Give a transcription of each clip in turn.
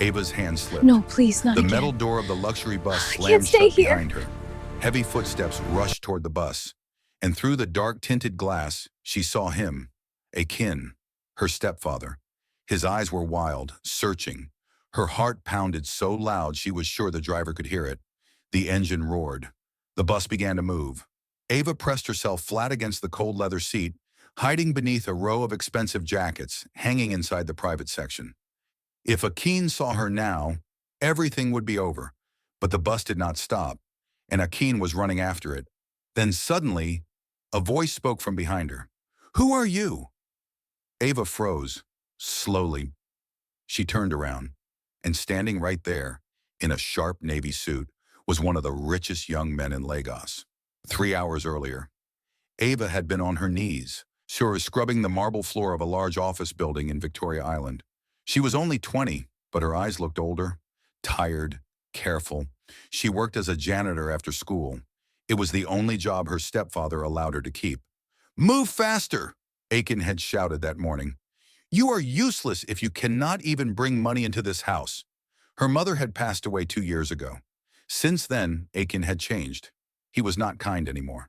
Ava's hand slipped. No, please, not The again. metal door of the luxury bus I slammed can't stay shut here. behind her. Heavy footsteps rushed toward the bus, and through the dark tinted glass, she saw him, a kin, her stepfather. His eyes were wild, searching. Her heart pounded so loud she was sure the driver could hear it. The engine roared. The bus began to move. Ava pressed herself flat against the cold leather seat, hiding beneath a row of expensive jackets hanging inside the private section. If Akin saw her now, everything would be over. But the bus did not stop, and Akin was running after it. Then suddenly, a voice spoke from behind her. "Who are you?" Ava froze, slowly. She turned around, and standing right there, in a sharp navy suit, was one of the richest young men in Lagos. 3 hours earlier, Ava had been on her knees, scrubbing the marble floor of a large office building in Victoria Island. She was only 20, but her eyes looked older, tired, careful. She worked as a janitor after school. It was the only job her stepfather allowed her to keep. "Move faster!" Aiken had shouted that morning. "You are useless if you cannot even bring money into this house." Her mother had passed away 2 years ago. Since then, Aiken had changed. He was not kind anymore.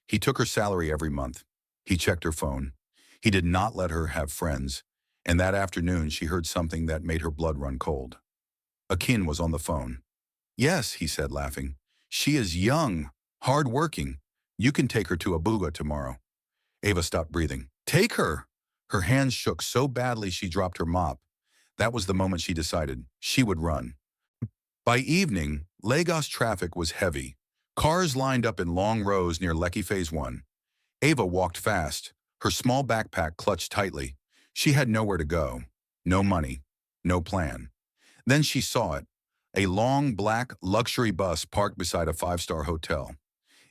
He took her salary every month. He checked her phone. He did not let her have friends. And that afternoon, she heard something that made her blood run cold. Akin was on the phone. "Yes," he said, laughing. "She is young, hard-working. You can take her to Abuja tomorrow." Ava stopped breathing. "Take her!" Her hands shook so badly she dropped her mop. That was the moment she decided she would run. By evening, Lagos traffic was heavy. Cars lined up in long rows near Lekki Phase 1. Ava walked fast, her small backpack clutched tightly. She had nowhere to go, no money, no plan. Then she saw it, a long black luxury bus parked beside a five-star hotel.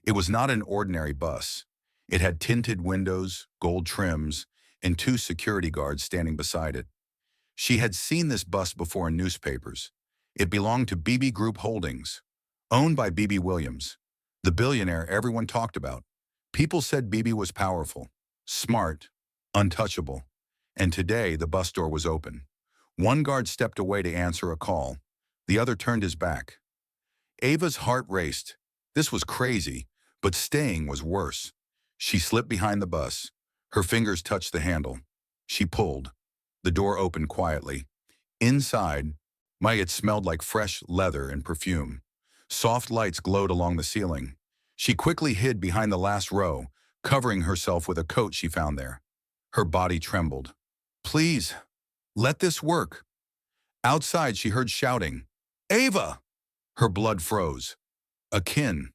It was not an ordinary bus. It had tinted windows, gold trims, and two security guards standing beside it. She had seen this bus before in newspapers. It belonged to BB Group Holdings, owned by BB Williams, the billionaire everyone talked about. People said BB was powerful, smart, untouchable. And today, the bus door was open. One guard stepped away to answer a call. The other turned his back. Ava's heart raced. This was crazy, but staying was worse. She slipped behind the bus. Her fingers touched the handle. She pulled. The door opened quietly. Inside, it smelled like fresh leather and perfume. Soft lights glowed along the ceiling. She quickly hid behind the last row, covering herself with a coat she found there. Her body trembled. "Please, let this work." Outside, she heard shouting, "Ava!" Her blood froze. Akin.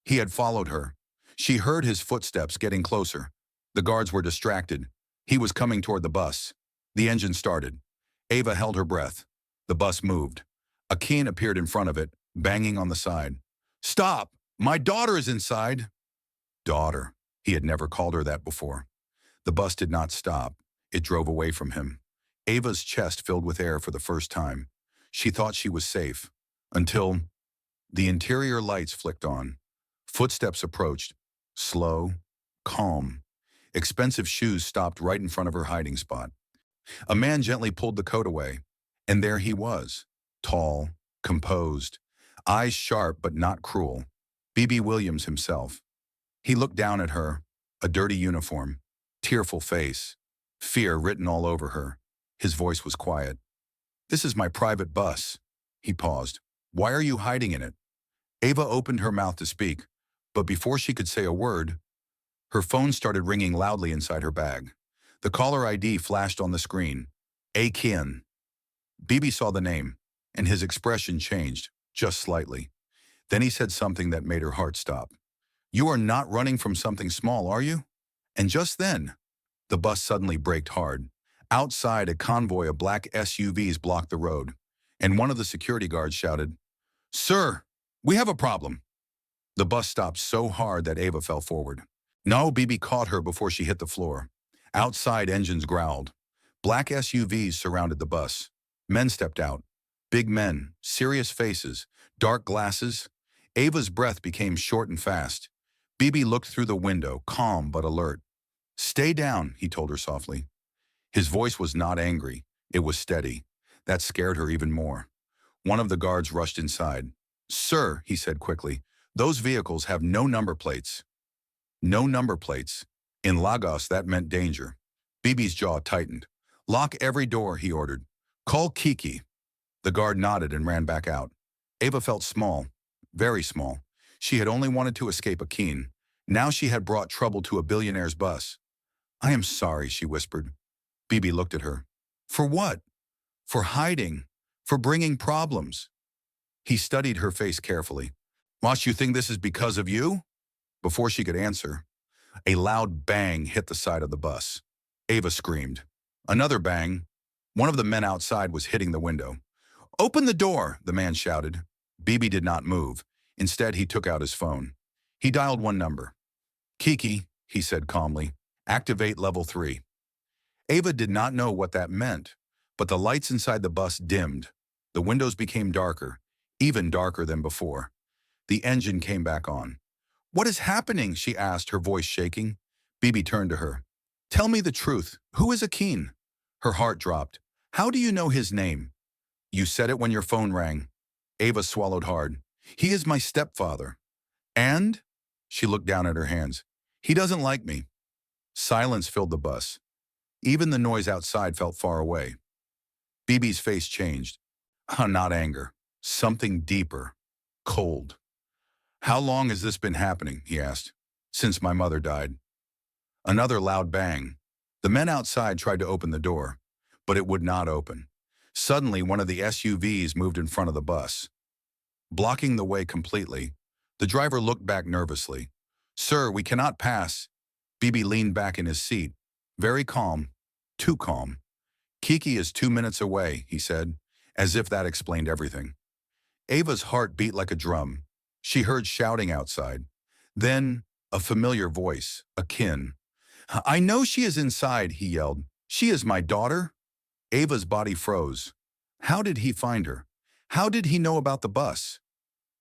He had followed her. She heard his footsteps getting closer. The guards were distracted. He was coming toward the bus. The engine started. Ava held her breath. The bus moved. Akin appeared in front of it, banging on the side. "Stop! My daughter is inside!" Daughter. He had never called her that before. The bus did not stop. It drove away from him. Ava's chest filled with air for the first time. She thought she was safe. Until the interior lights flicked on. Footsteps approached. Slow, calm. Expensive shoes stopped right in front of her hiding spot. A man gently pulled the coat away. And there he was. Tall, composed. Eyes sharp but not cruel. BB Williams himself. He looked down at her. A dirty uniform. Tearful face. Fear written all over her. His voice was quiet. "This is my private bus." He paused. "Why are you hiding in it?" Ava opened her mouth to speak, but before she could say a word, her phone started ringing loudly inside her bag. The caller ID flashed on the screen. Akin. BB saw the name, and his expression changed, just slightly. Then he said something that made her heart stop. "You are not running from something small, are you?" And just then, the bus suddenly braked hard. Outside, a convoy of black SUVs blocked the road, and one of the security guards shouted, "Sir, we have a problem." The bus stopped so hard that Ava fell forward. No, BB caught her before she hit the floor. Outside, engines growled. Black SUVs surrounded the bus. Men stepped out. Big men, serious faces, dark glasses. Ava's breath became short and fast. BB looked through the window, calm but alert. "Stay down," he told her softly. His voice was not angry. It was steady. That scared her even more. One of the guards rushed inside. "Sir," he said quickly, "those vehicles have no number plates." No number plates. In Lagos, that meant danger. Bibi's jaw tightened. "Lock every door," he ordered. "Call Kiki." The guard nodded and ran back out. Ava felt small, very small. She had only wanted to escape a Keen. Now she had brought trouble to a billionaire's bus. "I am sorry," she whispered. Bibi looked at her. "For what?" "For hiding. For bringing problems." He studied her face carefully. "Must you think this is because of you?" Before she could answer, a loud bang hit the side of the bus. Ava screamed. Another bang. One of the men outside was hitting the window. "Open the door," the man shouted. Bibi did not move. Instead, he took out his phone. He dialed one number. "Kiki," he said calmly, "activate level 3. Ava did not know what that meant, but the lights inside the bus dimmed. The windows became darker, even darker than before. The engine came back on. "What is happening?" she asked, her voice shaking. Bibi turned to her. "Tell me the truth. Who is Akin?" Her heart dropped. "How do you know his name?" "You said it when your phone rang." Ava swallowed hard. "He is my stepfather." "And?" She looked down at her hands. "He doesn't like me." Silence filled the bus. Even the noise outside felt far away. Bibi's face changed. Not anger. Something deeper. Cold. "How long has this been happening?" he asked. "Since my mother died." Another loud bang. The men outside tried to open the door, but it would not open. Suddenly, one of the SUVs moved in front of the bus. Blocking the way completely, the driver looked back nervously. "Sir, we cannot pass." Bibi leaned back in his seat. Very calm. Too calm. "Kiki is 2 minutes away," he said, as if that explained everything. Ava's heart beat like a drum. She heard shouting outside. Then, a familiar voice, Akin. "I know she is inside," he yelled. "She is my daughter." Ava's body froze. How did he find her? How did he know about the bus?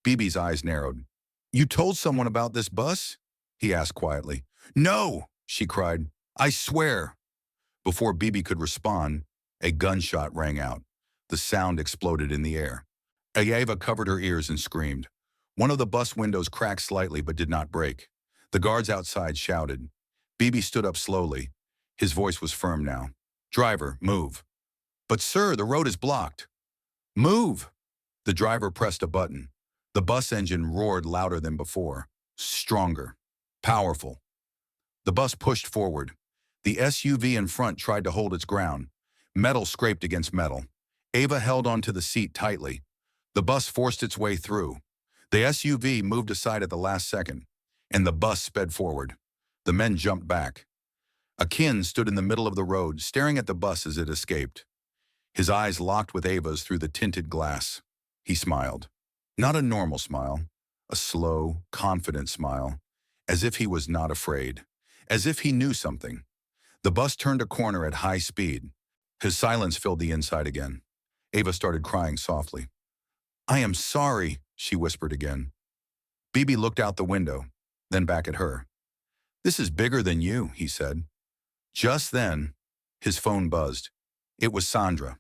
Bibi's eyes narrowed. "You told someone about this bus?" he asked quietly. "No," she cried. "I swear." Before Bibi could respond, a gunshot rang out. The sound exploded in the air. Ava covered her ears and screamed. One of the bus windows cracked slightly but did not break. The guards outside shouted. Bibi stood up slowly. His voice was firm now. "Driver, move." "But sir, the road is blocked." "Move." The driver pressed a button. The bus engine roared louder than before. Stronger. Powerful. The bus pushed forward. The SUV in front tried to hold its ground. Metal scraped against metal. Ava held onto the seat tightly. The bus forced its way through. The SUV moved aside at the last second, and the bus sped forward. The men jumped back. Akin stood in the middle of the road, staring at the bus as it escaped. His eyes locked with Ava's through the tinted glass. He smiled. Not a normal smile. A slow, confident smile. As if he was not afraid. As if he knew something. The bus turned a corner at high speed. His silence filled the inside again. Ava started crying softly. "I am sorry," she whispered again. Bibi looked out the window, then back at her. "This is bigger than you," he said. Just then, his phone buzzed. It was Sandra.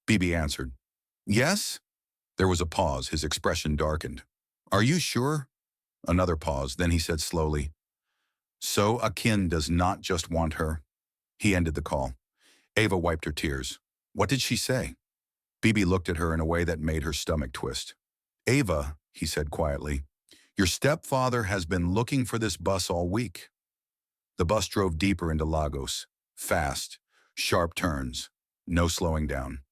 Bibi answered. "Yes?" There was a pause. His expression darkened. "Are you sure?" Another pause. Then he said slowly, "So Akin does not just want her." He ended the call. Ava wiped her tears. "What did she say?" Bibi looked at her in a way that made her stomach twist. "Ava," he said quietly, "your stepfather has been looking for this bus all week." The bus drove deeper into Lagos. Fast. Sharp turns. No slowing down.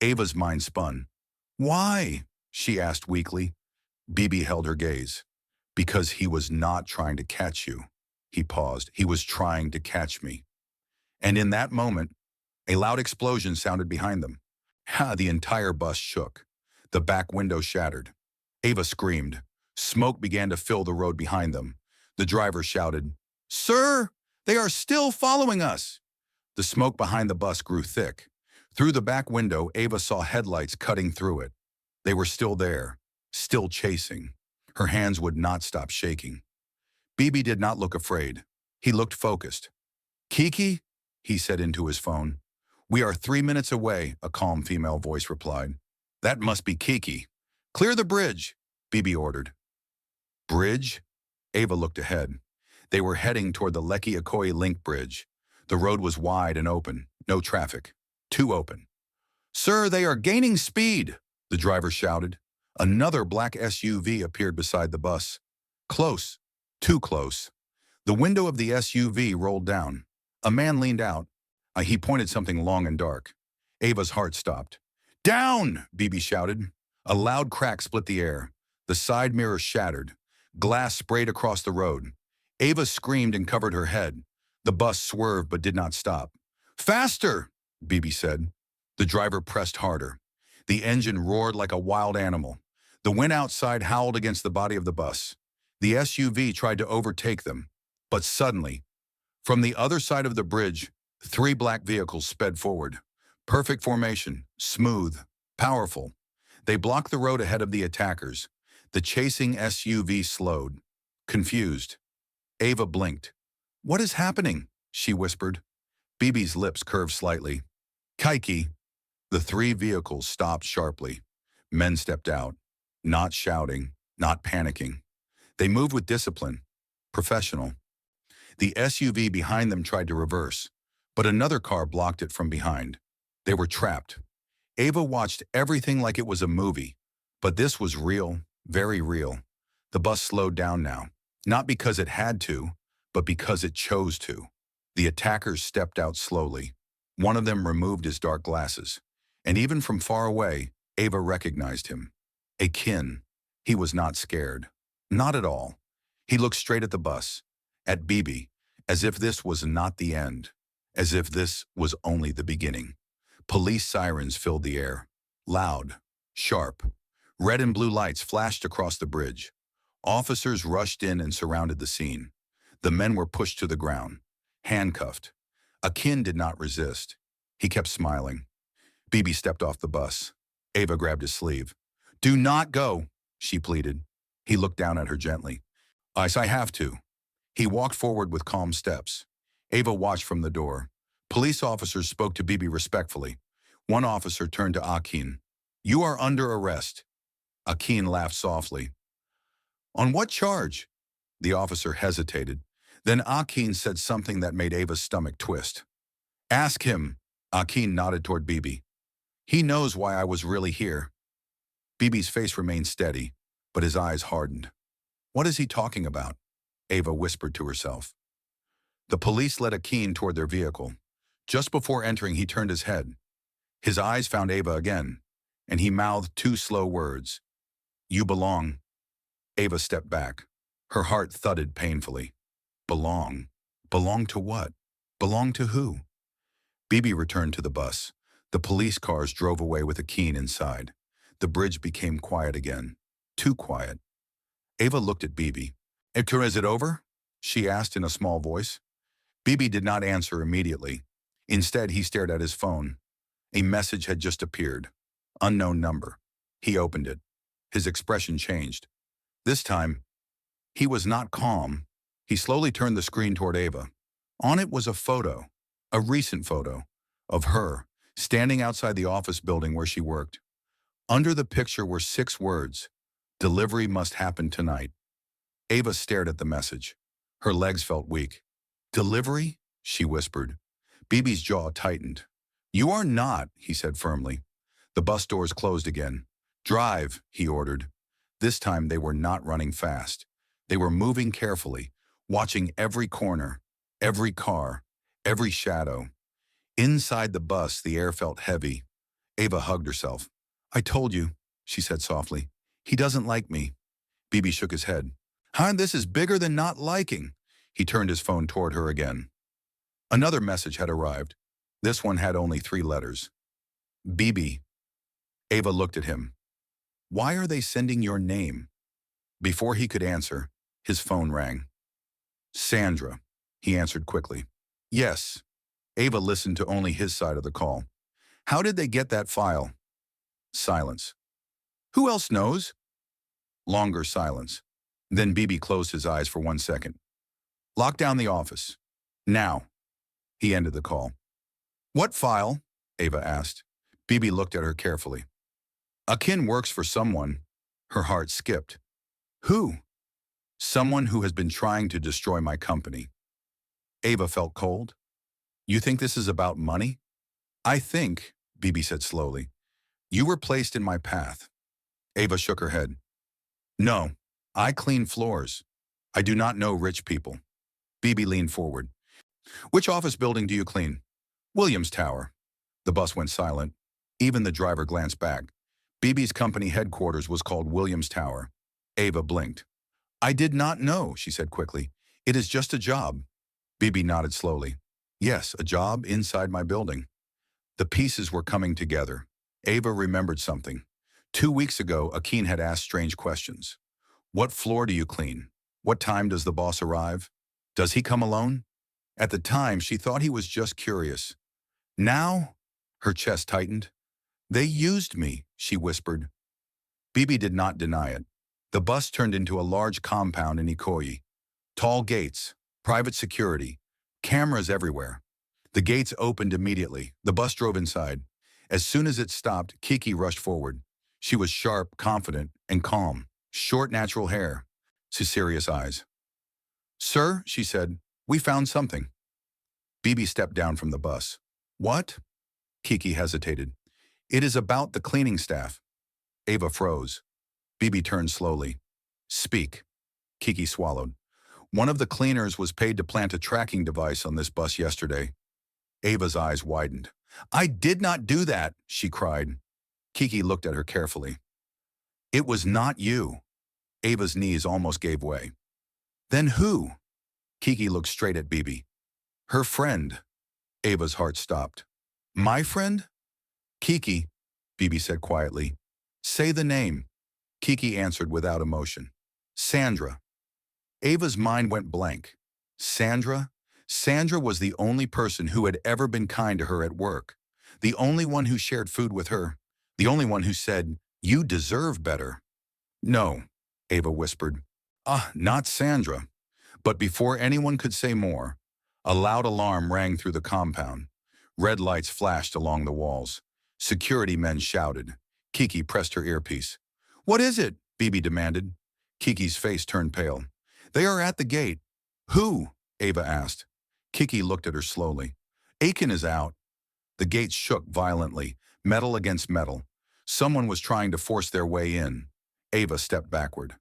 Ava's mind spun. "Why?" she asked weakly. Bibi held her gaze. "Because he was not trying to catch you." He paused. "He was trying to catch me." And in that moment, a loud explosion sounded behind them. The entire bus shook. The back window shattered. Ava screamed. Smoke began to fill the road behind them. The driver shouted, "Sir, they are still following us." The smoke behind the bus grew thick. Through the back window, Ava saw headlights cutting through it. They were still there, still chasing. Her hands would not stop shaking. Bibi did not look afraid. He looked focused. "Kiki," he said into his phone, We are 3 minutes away, a calm female voice replied. That must be Kiki. Clear the bridge, Bibi ordered. Bridge? Ava looked ahead. They were heading toward the Lekki Ikoyi Link Bridge. The road was wide and open, no traffic. Too open. Sir, they are gaining speed, the driver shouted. Another black SUV appeared beside the bus. Close. Too close. The window of the SUV rolled down. A man leaned out. He pointed something long and dark. Ava's heart stopped. Down! Bibi shouted. A loud crack split the air. The side mirror shattered. Glass sprayed across the road. Ava screamed and covered her head. The bus swerved but did not stop. Faster! Bibi said. The driver pressed harder. The engine roared like a wild animal. The wind outside howled against the body of the bus. The SUV tried to overtake them. But suddenly, from the other side of the bridge, 3 black vehicles sped forward. Perfect formation, smooth, powerful. They blocked the road ahead of the attackers. The chasing SUV slowed. Confused. Ava blinked. What is happening? She whispered. Bibi's lips curved slightly. Kaiki. The 3 vehicles stopped sharply. Men stepped out, not shouting, not panicking. They moved with discipline. Professional. The SUV behind them tried to reverse, but another car blocked it from behind. They were trapped. Ava watched everything like it was a movie, but this was real, very real. The bus slowed down now, not because it had to, but because it chose to. The attackers stepped out slowly. One of them removed his dark glasses, and even from far away, Ava recognized him. A kin. He was not scared. Not at all. He looked straight at the bus, at Bibi, as if this was not the end, as if this was only the beginning. Police sirens filled the air, loud, sharp. Red and blue lights flashed across the bridge. Officers rushed in and surrounded the scene. The men were pushed to the ground, handcuffed. Akin did not resist. He kept smiling. Bibi stepped off the bus. Ava grabbed his sleeve. Do not go, she pleaded. He looked down at her gently. I have to. He walked forward with calm steps. Ava watched from the door. Police officers spoke to Bibi respectfully. One officer turned to Akin. You are under arrest. Akin laughed softly. On what charge? The officer hesitated. Then Akin said something that made Ava's stomach twist. Ask him. Akin nodded toward Bibi. He knows why I was really here. Bibi's face remained steady, but his eyes hardened. What is he talking about? Ava whispered to herself. The police led Akin toward their vehicle. Just before entering, he turned his head. His eyes found Ava again, and he mouthed 2 slow words. You belong. Ava stepped back. Her heart thudded painfully. Belong? Belong to what? Belong to who? Bibi returned to the bus. The police cars drove away with Akin inside. The bridge became quiet again. Too quiet. Ava looked at Bibi. Is it over? She asked in a small voice. Bibi did not answer immediately. Instead, he stared at his phone. A message had just appeared. Unknown number. He opened it. His expression changed. This time, he was not calm. He slowly turned the screen toward Ava. On it was a photo, a recent photo, of her, standing outside the office building where she worked. Under the picture were 6 words. Delivery must happen tonight. Ava stared at the message. Her legs felt weak. Delivery? She whispered. Bibi's jaw tightened. You are not, he said firmly. The bus doors closed again. Drive, he ordered. This time they were not running fast. They were moving carefully, watching every corner, every car, every shadow. Inside the bus, the air felt heavy. Ava hugged herself. I told you, she said softly. He doesn't like me. Bibi shook his head. This is bigger than not liking. He turned his phone toward her again. Another message had arrived. This one had only 3 letters. Bibi. Ava looked at him. Why are they sending your name? Before he could answer, his phone rang. Sandra, he answered quickly. Yes. Ava listened to only his side of the call. How did they get that file? Silence. Who else knows? Longer silence. Then Bibi closed his eyes for 1 second. Lock down the office. Now. He ended the call. What file? Ava asked. Bibi looked at her carefully. Akin works for someone. Her heart skipped. Who? Someone who has been trying to destroy my company. Ava felt cold. You think this is about money? I think, Bibi said slowly, you were placed in my path. Ava shook her head. No, I clean floors. I do not know rich people. Bibi leaned forward. Which office building do you clean? Williams Tower. The bus went silent. Even the driver glanced back. Bibi's company headquarters was called Williams Tower. Ava blinked. I did not know, she said quickly. It is just a job. Bibi nodded slowly. Yes, a job inside my building. The pieces were coming together. Ava remembered something. 2 weeks ago, Akin had asked strange questions. What floor do you clean? What time does the boss arrive? Does he come alone? At the time, she thought he was just curious. Now, her chest tightened. They used me, she whispered. Bibi did not deny it. The bus turned into a large compound in Ikoyi. Tall gates, private security, cameras everywhere. The gates opened immediately. The bus drove inside. As soon as it stopped, Kiki rushed forward. She was sharp, confident, and calm. Short, natural hair. Serious eyes. Sir, she said, we found something. Bibi stepped down from the bus. What? Kiki hesitated. It is about the cleaning staff. Ava froze. Bibi turned slowly. Speak. Kiki swallowed. One of the cleaners was paid to plant a tracking device on this bus yesterday. Ava's eyes widened. I did not do that, she cried. Kiki looked at her carefully. It was not you. Ava's knees almost gave way. Then who? Kiki looked straight at Bibi. Her friend. Ava's heart stopped. My friend? Kiki, Bibi said quietly. Say the name. Kiki answered without emotion. Sandra. Ava's mind went blank. Sandra? Sandra was the only person who had ever been kind to her at work. The only one who shared food with her. The only one who said, you deserve better. No, Ava whispered. Not Sandra. But before anyone could say more, a loud alarm rang through the compound. Red lights flashed along the walls. Security men shouted. Kiki pressed her earpiece. What is it? Bibi demanded. Kiki's face turned pale. They are at the gate. Who? Ava asked. Kiki looked at her slowly. Akin is out. The gates shook violently, metal against metal. Someone was trying to force their way in. Ava stepped backward.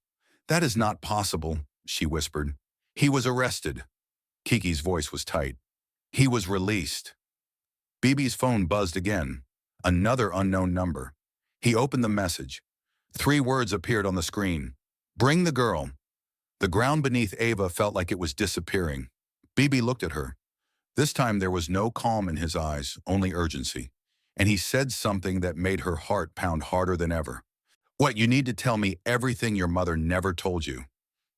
That is not possible, she whispered. He was arrested. Kiki's voice was tight. He was released. Bibi's phone buzzed again. Another unknown number. He opened the message. 3 words appeared on the screen. Bring the girl. The ground beneath Ava felt like it was disappearing. Bibi looked at her. This time there was no calm in his eyes, only urgency. And he said something that made her heart pound harder than ever. What, you need to tell me everything your mother never told you.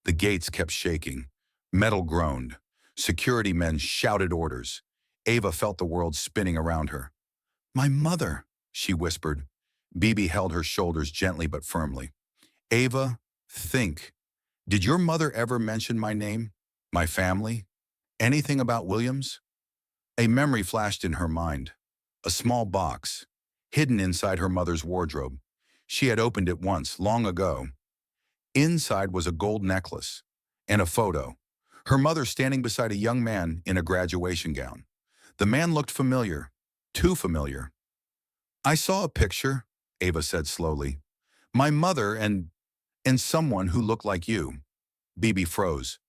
The gates kept shaking. Metal groaned. Security men shouted orders. Ava felt the world spinning around her. My mother, she whispered. Bibi held her shoulders gently but firmly. Ava, think. Did your mother ever mention my name? My family? Anything about Williams? A memory flashed in her mind. A small box, hidden inside her mother's wardrobe. She had opened it once, long ago. Inside was a gold necklace and a photo. Her mother standing beside a young man in a graduation gown. The man looked familiar, too familiar. I saw a picture, Ava said slowly. My mother and someone who looked like you. Bibi froze.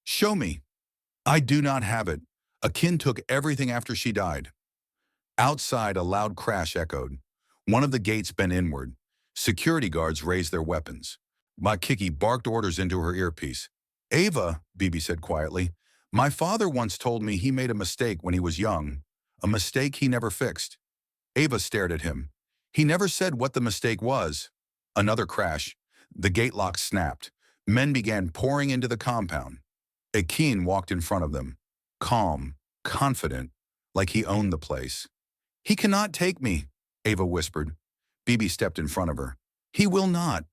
Show me. I do not have it. Akin took everything after she died. Outside, a loud crash echoed. One of the gates bent inward. Security guards raised their weapons. Kiki barked orders into her earpiece. Ava, Bibi said quietly, my father once told me he made a mistake when he was young. A mistake he never fixed. Ava stared at him. He never said what the mistake was. Another crash. The gate lock snapped. Men began pouring into the compound. Akin walked in front of them. Calm, confident, like he owned the place. He cannot take me, Ava whispered. Bibi stepped in front of her. He will not.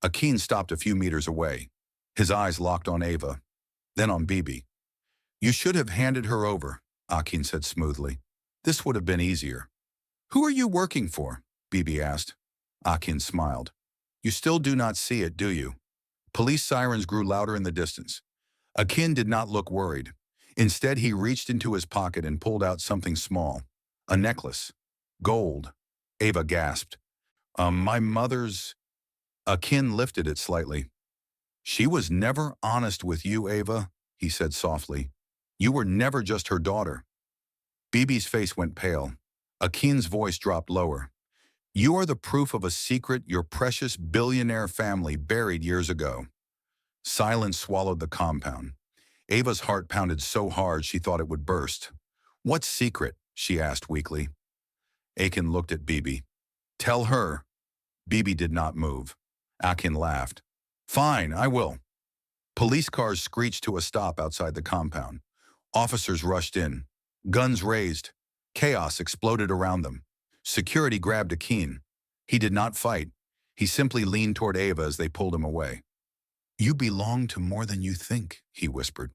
Akin stopped a few meters away. His eyes locked on Ava, then on Bibi. You should have handed her over, Akin said smoothly. This would have been easier. Who are you working for? Bibi asked. Akin smiled. You still do not see it, do you? Police sirens grew louder in the distance. Akin did not look worried. Instead, he reached into his pocket and pulled out something small. A necklace. Gold. Ava gasped. My mother's... Akin lifted it slightly. She was never honest with you, Ava, he said softly. You were never just her daughter. Bibi's face went pale. Akin's voice dropped lower. You are the proof of a secret your precious billionaire family buried years ago. Silence swallowed the compound. Ava's heart pounded so hard she thought it would burst. What secret? She asked weakly. Akin looked at Bibi. Tell her. Bibi did not move. Akin laughed. Fine, I will. Police cars screeched to a stop outside the compound. Officers rushed in. Guns raised. Chaos exploded around them. Security grabbed Akin. He did not fight. He simply leaned toward Ava as they pulled him away. You belong to more than you think, he whispered.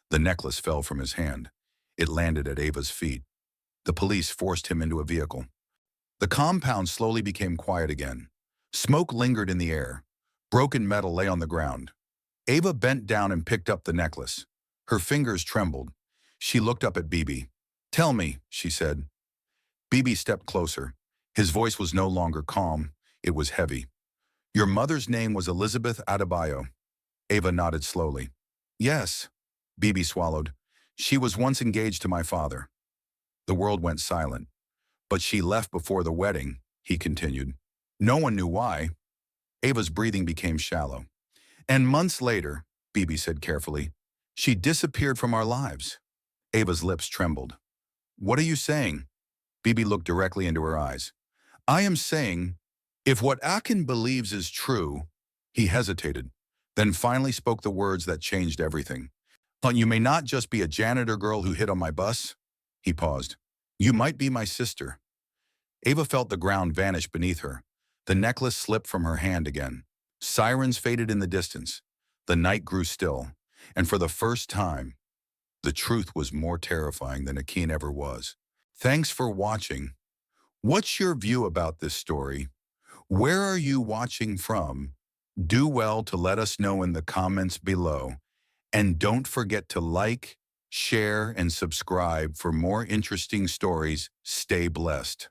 The necklace fell from his hand. It landed at Ava's feet. The police forced him into a vehicle. The compound slowly became quiet again. Smoke lingered in the air. Broken metal lay on the ground. Ava bent down and picked up the necklace. Her fingers trembled. She looked up at Bibi. Tell me, she said. Bibi stepped closer. His voice was no longer calm. It was heavy. Your mother's name was Elizabeth Adebayo. Ava nodded slowly. Yes. Bibi swallowed. She was once engaged to my father. The world went silent. But she left before the wedding, he continued. No one knew why. Ava's breathing became shallow. And months later, Bibi said carefully, she disappeared from our lives. Ava's lips trembled. What are you saying? Bibi looked directly into her eyes. I am saying, if what Akin believes is true, he hesitated, then finally spoke the words that changed everything. But you may not just be a janitor girl who hid on my bus. He paused. You might be my sister. Ava felt the ground vanish beneath her. The necklace slipped from her hand again. Sirens faded in the distance. The night grew still. And for the first time, the truth was more terrifying than Akin ever was. Thanks for watching. What's your view about this story? Where are you watching from? Do well to let us know in the comments below. And don't forget to like, share, and subscribe for more interesting stories. Stay blessed.